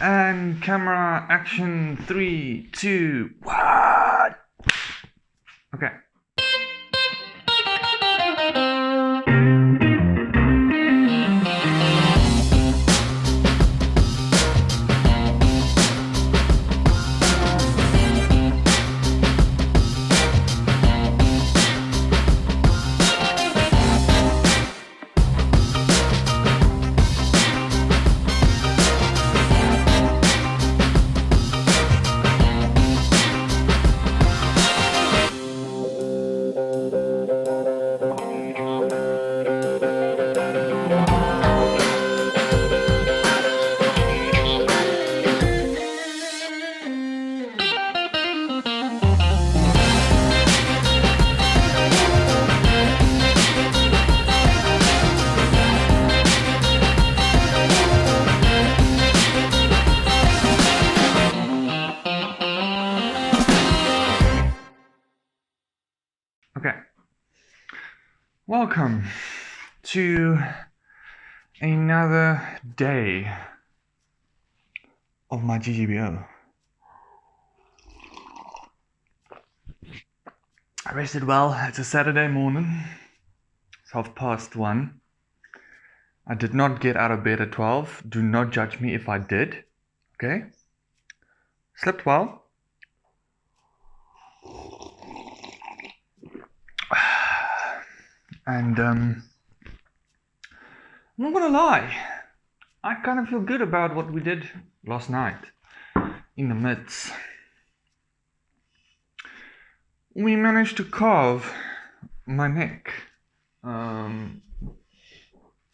And camera action 3, 2, what? Okay. Okay, welcome to another day of my GGBO. I rested well. It's a Saturday morning. It's 1:30. I did not get out of bed at 12. Do not judge me if I did. Okay? Slept well. And I'm not gonna lie, I kind of feel good about what we did last night in the midst. We managed to carve my neck.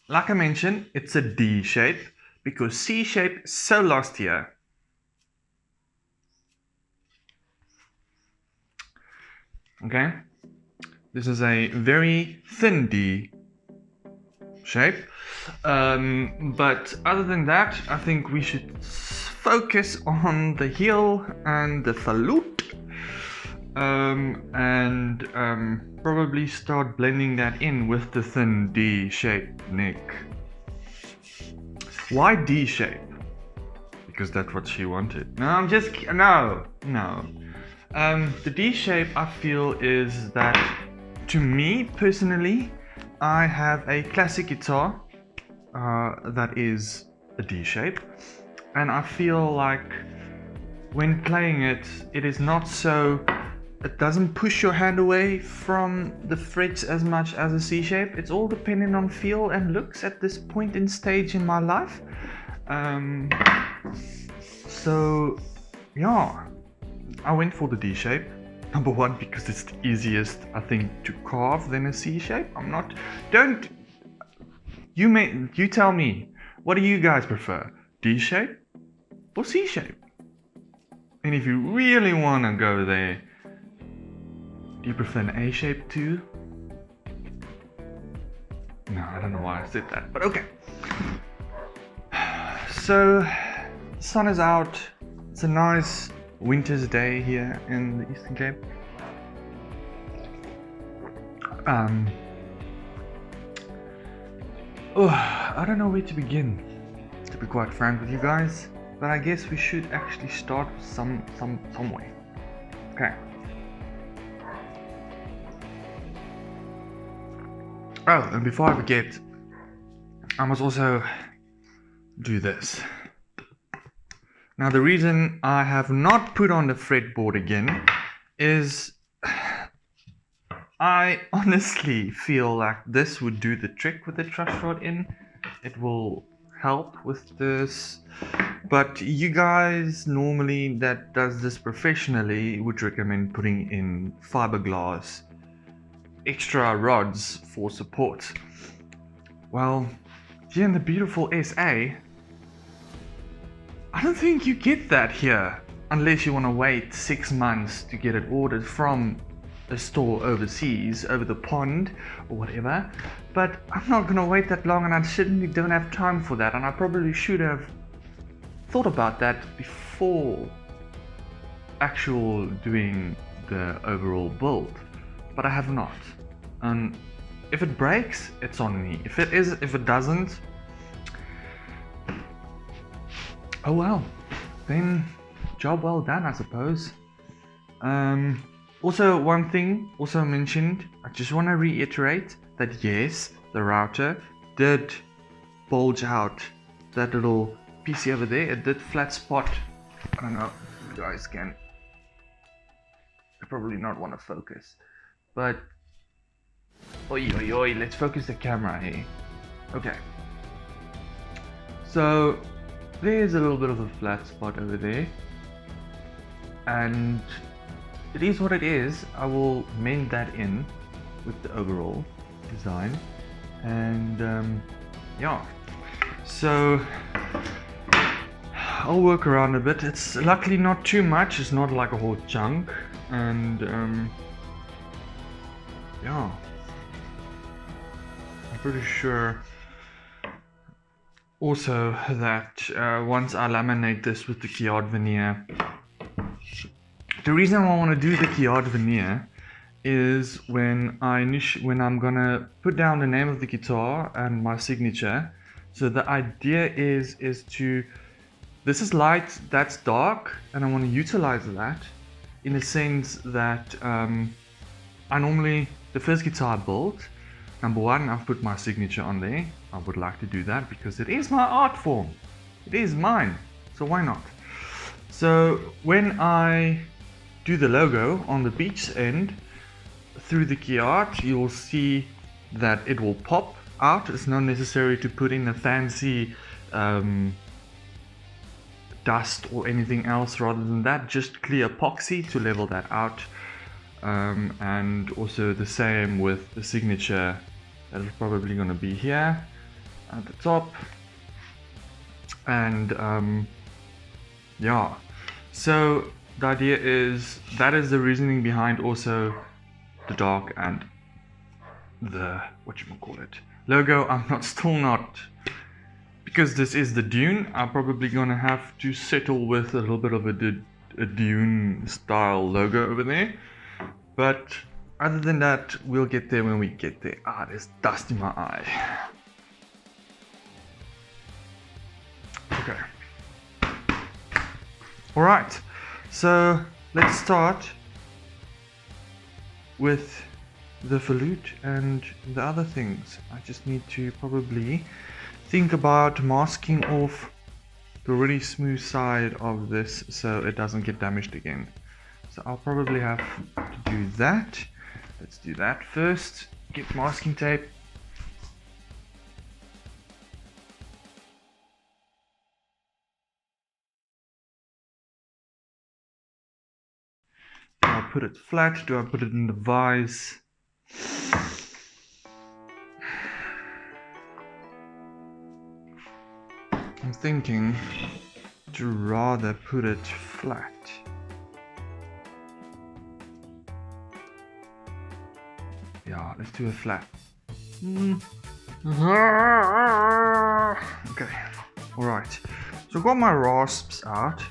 Like I mentioned, it's a D shape because C shape is so lost here. Okay? This is a very thin D shape, but other than that, I think we should focus on the heel and the salute, and probably start blending that in with the thin D shape neck. Why D shape? Because that's what she wanted. No, I'm just no. The D shape I feel is that. To me personally, I have a classic guitar that is a D shape, and I feel like when playing it, it is not so, it doesn't push your hand away from the frets as much as a C shape. It's all dependent on feel and looks at this point in stage in my life. So yeah, I went for the D shape. Number one, because it's the easiest, I think, to carve than a C shape. You tell me, what do you guys prefer? D shape or C shape? And if you really want to go there, do you prefer an A shape too? No, I don't know why I said that, but okay. So, the sun is out. It's a nice winter's day here in the Eastern Cape. I don't know where to begin, to be quite frank with you guys, but I guess we should actually start somewhere. Okay. Oh, and before I forget, I must also do this. Now the reason I have not put on the fretboard again is I honestly feel like this would do the trick with the truss rod in. It will help with this, but you guys normally that does this professionally would recommend putting in fiberglass extra rods for support. Well, here in the beautiful SA, I don't think you get that here, unless you want to wait 6 months to get it ordered from a store overseas, over the pond or whatever. But I'm not going to wait that long, and I certainly don't have time for that, and I probably should have thought about that before actual doing the overall build, but I have not. And if it breaks, it's on me. If it doesn't, Oh well, then job well done, I suppose. Also, one thing also mentioned, I just want to reiterate that yes, the router did bulge out that little PC over there. It did flat spot. I don't know if you guys can. I probably not want to focus, but oi oi oi, let's focus the camera here. Okay. So there's a little bit of a flat spot over there, and it is what it is. I will mend that in with the overall design, and yeah. So I'll work around a bit. It's luckily not too much. It's not like a whole chunk, and yeah. I'm pretty sure also that once I laminate this with the Cheerz veneer, the reason I want to do the Cheerz veneer is when I'm gonna put down the name of the guitar and my signature. So the idea is to, this is light, that's dark, and I want to utilize that in the sense that I normally, the first guitar I built, number one, I've put my signature on there. I would like to do that because it is my art form. It is mine, so why not? So when I do the logo on the beach end through the Cheerz, you'll see that it will pop out. It's not necessary to put in a fancy dust or anything else rather than that, just clear epoxy to level that out. And also the same with the signature that is probably going to be here at the top. And yeah, so the idea is, that is the reasoning behind also the dark and the logo. I'm still not, because this is the Dune, I'm probably gonna have to settle with a little bit of a Dune style logo over there. But other than that, we'll get there when we get there. Ah, there's dust in my eye. Okay. Alright, so let's start with the flute and the other things. I just need to probably think about masking off the really smooth side of this so it doesn't get damaged again. So I'll probably have to do that. Let's do that first. Get masking tape. Do I put it flat? Do I put it in the vise? I'm thinking to rather put it flat. Yeah, let's do it flat. Okay, alright. So I've got my rasps out.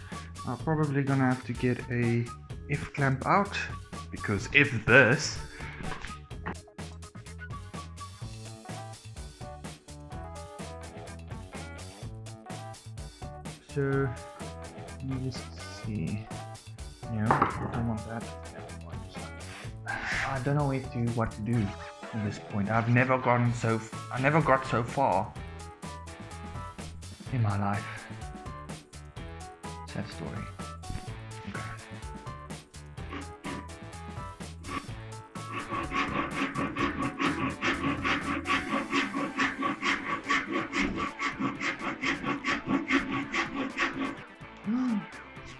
I'm probably gonna have to get a F-clamp out, because if this so you just see, yeah, I don't want that. I don't know what to do at this point. I never got so far in my life. Sad story. Okay.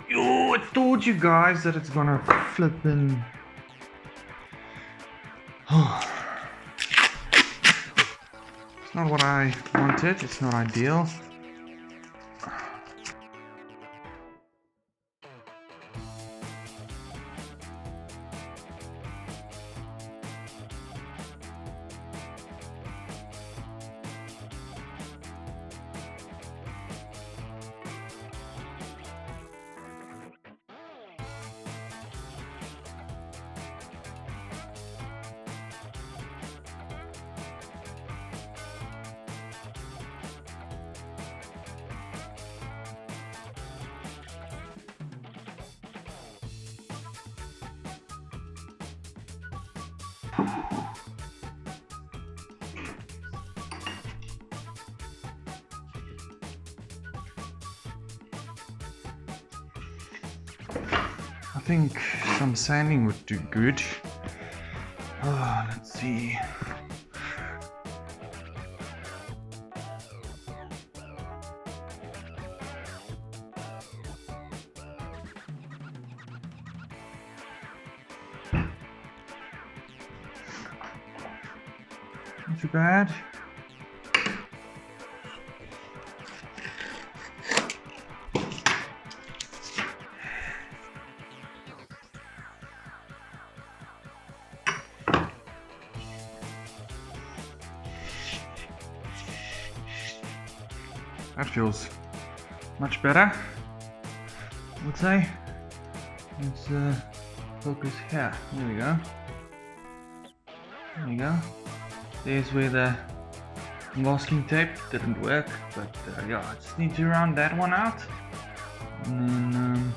Yo, I told you guys that it's gonna flip in. It's not what I wanted, it's not ideal. I think some sanding would do good. Oh, let's see. Not too bad. That feels much better, I would say. Let's focus here. There we go. There we go. There's where the masking tape didn't work, but yeah, I just need to round that one out. And then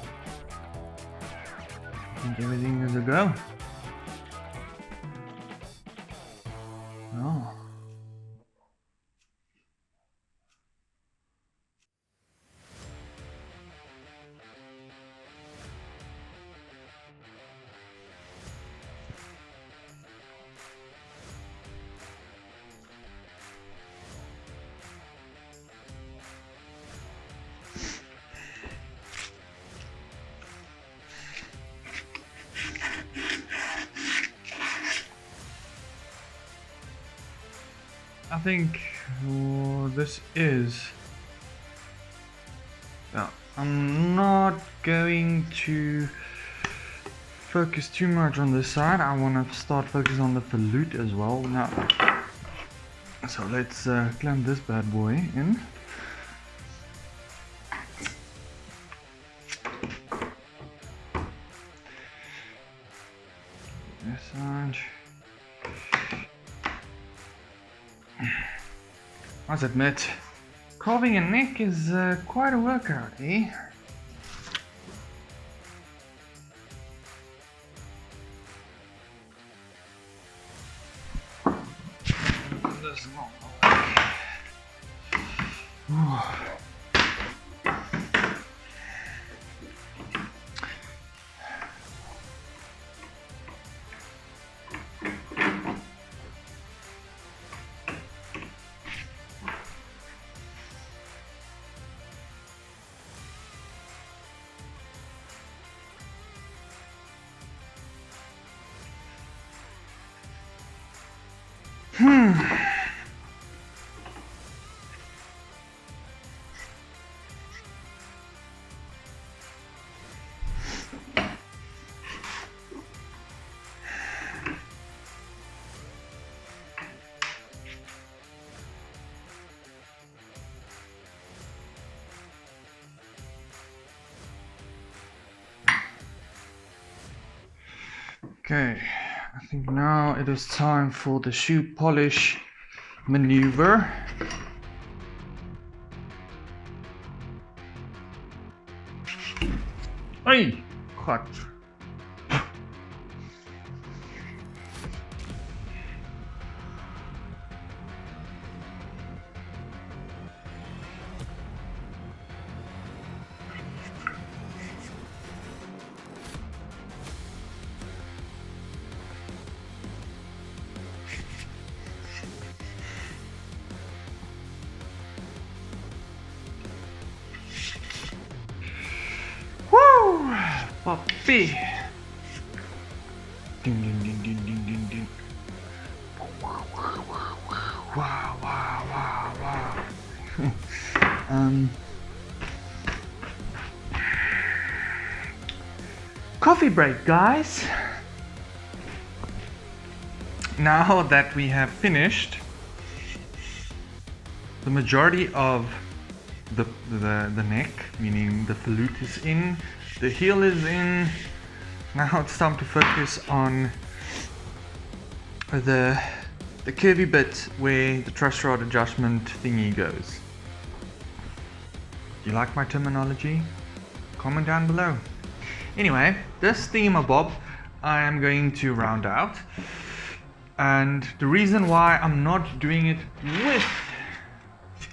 I think everything is a go. Oh. I think this is. Yeah, I'm not going to focus too much on this side. I want to start focusing on the flute as well now. So let's clamp this bad boy in. This side. I must admit, carving a neck is quite a workout, eh? This long. Okay, I think now it is time for the shoe polish maneuver. Hey, cut. Puppy. Ding ding ding ding ding ding ding. Wow wow wow wow. Coffee break, guys. Now that we have finished the majority of the neck, meaning the flute is in, the heel is in. Now it's time to focus on the curvy bit where the truss rod adjustment thingy goes. Do you like my terminology? Comment down below. Anyway, this thingamabob I am going to round out. And the reason why I'm not doing it with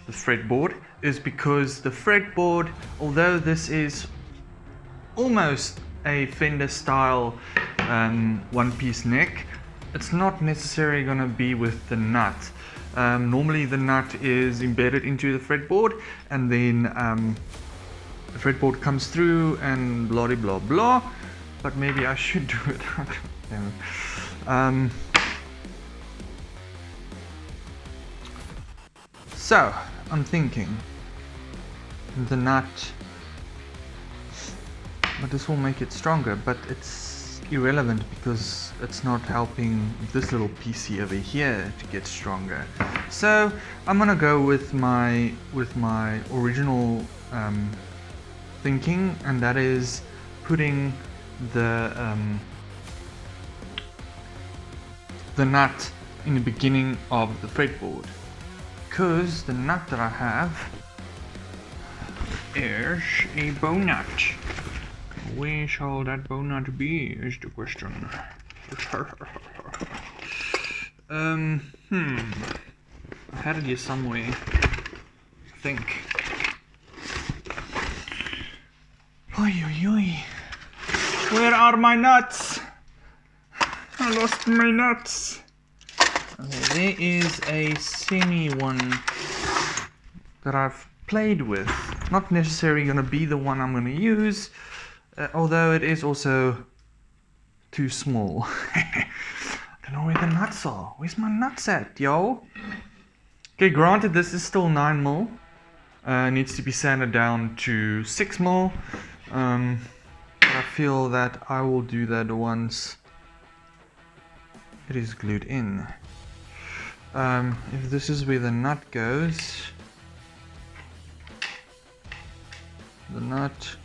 the fretboard is because the fretboard, although this is almost a Fender style one-piece neck, it's not necessarily going to be with the nut. Normally the nut is embedded into the fretboard, and then the fretboard comes through and blah blah blah. But maybe I should do it. So I'm thinking the nut, but this will make it stronger, but it's irrelevant because it's not helping this little piece over here to get stronger. So I'm gonna go with my original thinking, and that is putting the nut in the beginning of the fretboard, because the nut that I have is a bow nut. Where shall that bow nut be is the question. I had it here somewhere, I think. Oi, oi, oi. Where are my nuts? I lost my nuts. Okay, there is a semi one that I've played with. Not necessarily going to be the one I'm going to use, although it is also too small. I don't know where the nuts are. Where's my nuts at, yo? Okay, granted this is still 9mm. Needs to be sanded down to 6mm. But I feel that I will do that once it is glued in. If this is where the nut goes, the nut,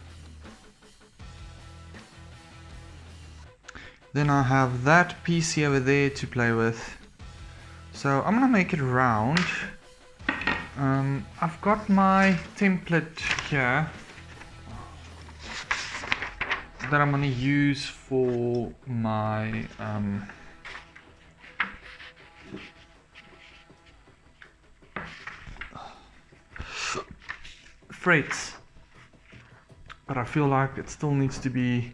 then I have that piece over there to play with. So I'm gonna make it round. I've got my template here that I'm gonna use for my frets, but I feel like it still needs to be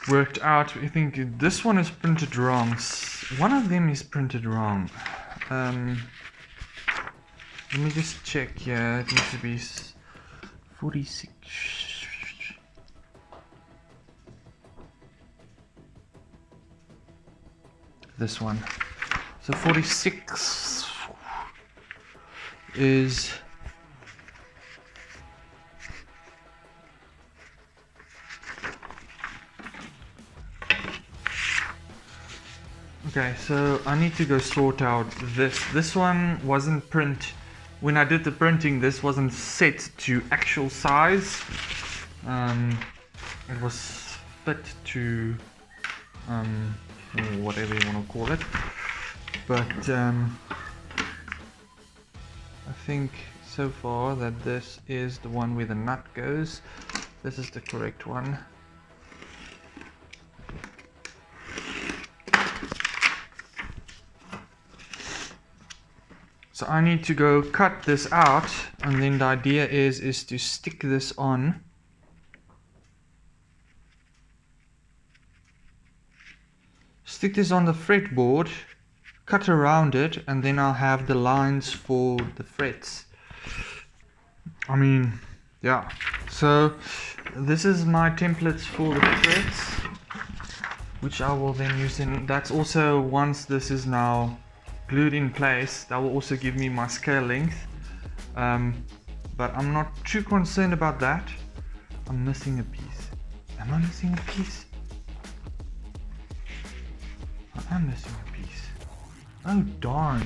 worked out. I think this one is printed wrong. One of them is printed wrong. Let me just check here. It needs to be 46. This one. So 46 is okay, so I need to go sort out this. This one wasn't when I did the printing, this wasn't set to actual size. It was fit to whatever you want to call it, but I think so far that this is the one where the nut goes. This is the correct one. So I need to go cut this out, and then the idea is to stick this on. Stick this on the fretboard, cut around it, and then I'll have the lines for the frets. I mean, yeah. So this is my templates for the frets, which I will then use in. That's also, once this is now glued in place, that will also give me my scale length, but I'm not too concerned about that. I'm missing a piece. Am I missing a piece? I am missing a piece. Oh darn.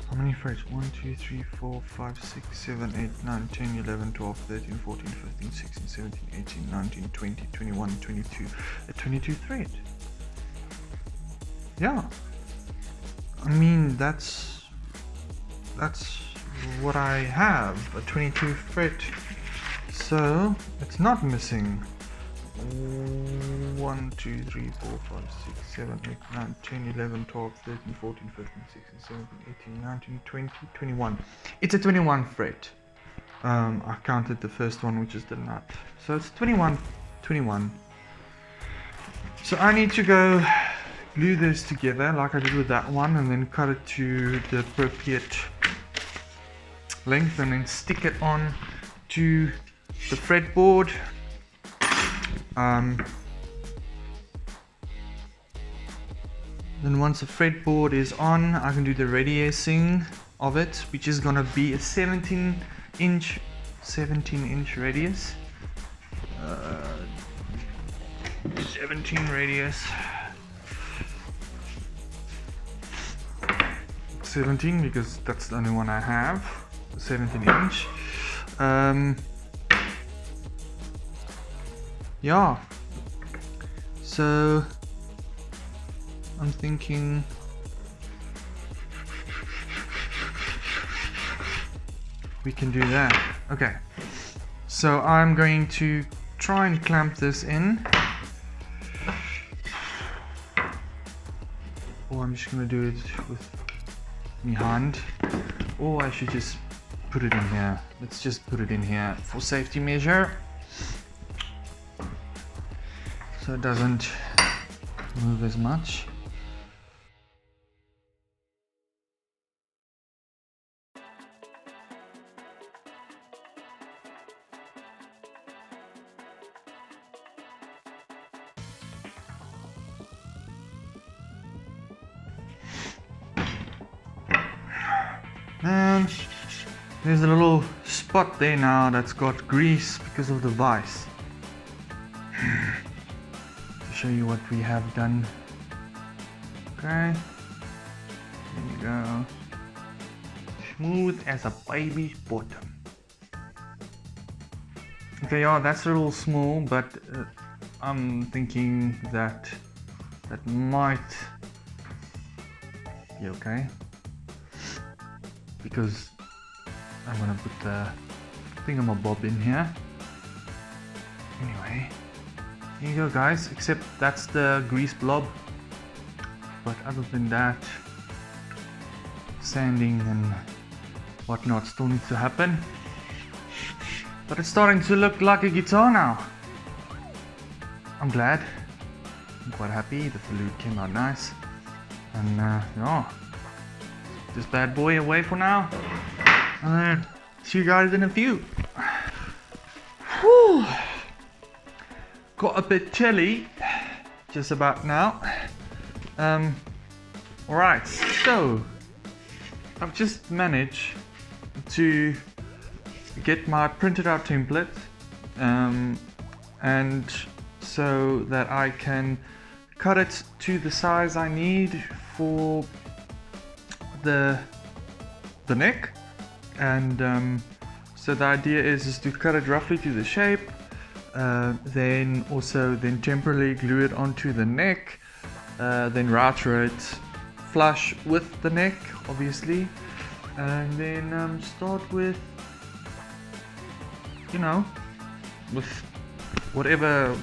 How many frets? 1, 2, 3, 4, 5, 6, 7, 8, 9, 10, 11, 12, 13, 14, 15, 16, 17, 18, 19, 20, 21, 22. A 22 thread. Yeah. I mean, that's what I have. A 22 fret So it's not missing 1, 2, 3, 4, 5, 6, 7, 8, 9, 10, 11, 12, 13, 14, 15, 16, 17, 18, 19, 20, 21. It's a 21 fret. I counted the first one, which is the nut. So it's 21. So I need to go glue this together like I did with that one, and then cut it to the appropriate length, and then stick it on to the fretboard. Then once the fretboard is on, I can do the radiusing of it, which is gonna be a 17 inch radius. 17 radius. 17 because that's the only one I have. 17 inch. Yeah. So I'm thinking we can do that. Okay. So I'm going to try and clamp this in. Or I'm just going to do it with my hand. Or I should just put it in here. Let's just put it in here for safety measure, so it doesn't move as much. And there's a little spot there now that's got grease because of the vise. To show you what we have done. Okay, there you go. Smooth as a baby's bottom. Okay, yeah, that's a little small, but I'm thinking that might be okay, because I'm gonna put the thingamabob in here. Anyway, here you go, guys, except that's the grease blob. But other than that, sanding and whatnot still needs to happen. But it's starting to look like a guitar now. I'm glad. I'm quite happy. The flute came out nice. And yeah, this bad boy away for now. And then see you guys in a few. Whew. Got a bit chilly just about now. Alright, so I've just managed to get my printed out template, and so that I can cut it to the size I need for the neck. And so the idea is to cut it roughly to the shape, then temporarily glue it onto the neck, then router it flush with the neck, obviously, and then start with, you know, with whatever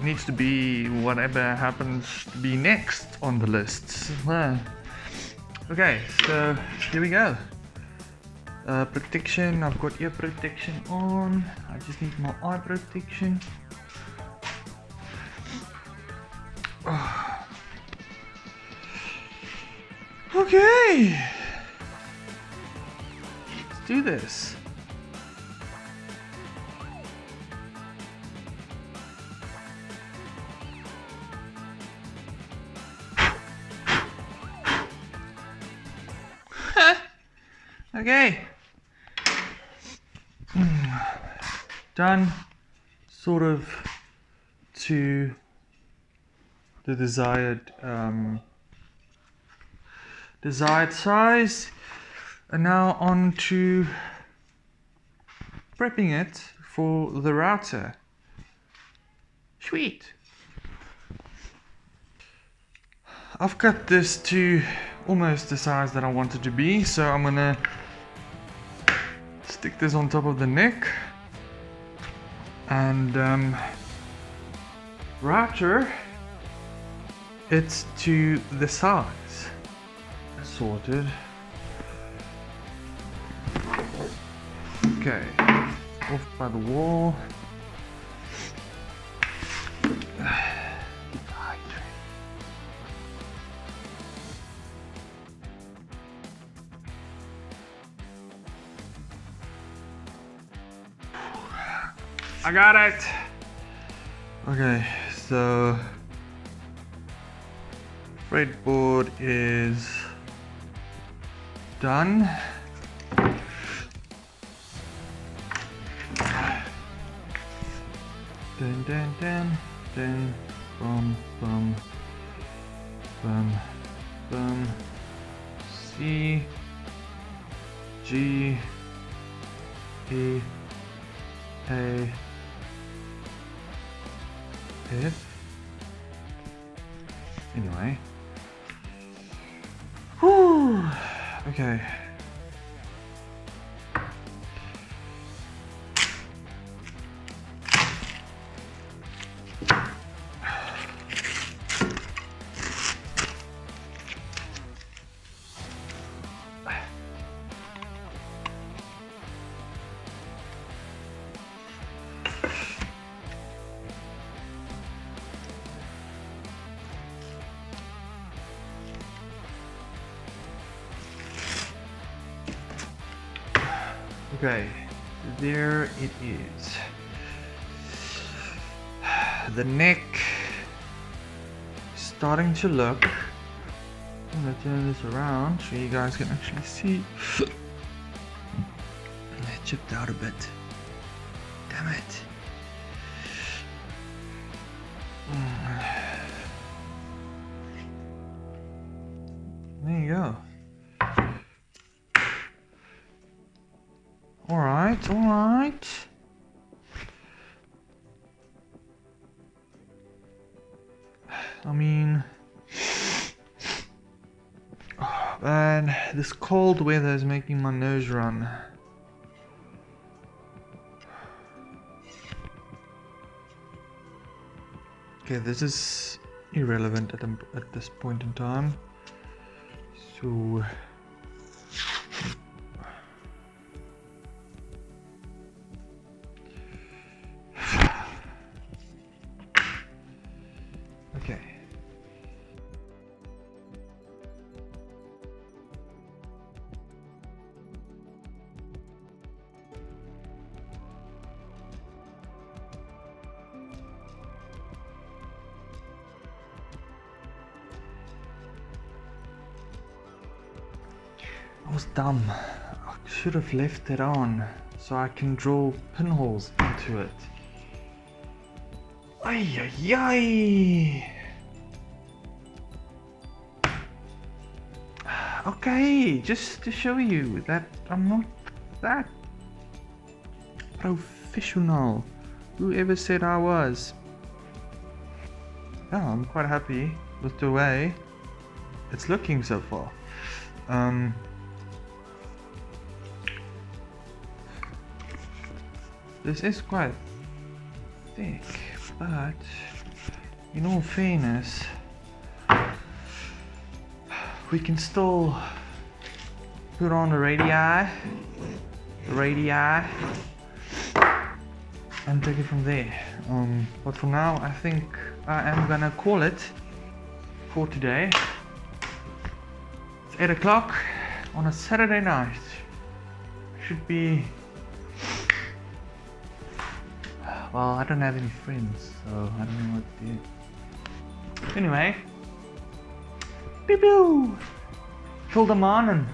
needs to be, whatever happens to be next on the list. Okay, so here we go. Protection, I've got ear protection on. I just need my eye protection. Okay, let's do this. Okay, done sort of to the desired size, and now on to prepping it for the router. Sweet. I've cut this to almost the size that I want it to be, so I'm gonna stick this on top of the neck, And router, it's to the sides. Sorted. Okay, off by the wall. I got it. Okay, so breadboard is done. Dun dun dun dun. Bum bum bum bum. C G E A F. Anyway. Whew. Okay. Okay, there it is. The neck is starting to look. I'm gonna turn this around so you guys can actually see. It chipped out a bit. Damn it. There you go. Alright, alright. I mean, oh, man, this cold weather is making my nose run. Okay, this is irrelevant at this point in time. So okay. I was dumb. I should have left it on so I can draw pinholes into it. Ay ay ay. Okay, just to show you that I'm not that professional. Whoever said I was? Yeah, I'm quite happy with the way it's looking so far. This is quite thick, but in all fairness, we can still put on the radii, and take it from there. But for now, I think I am gonna call it for today. It's 8 o'clock on a Saturday night. Should be. Well, I don't have any friends, so I don't know what to do. Anyway, pew pew! Till the morning.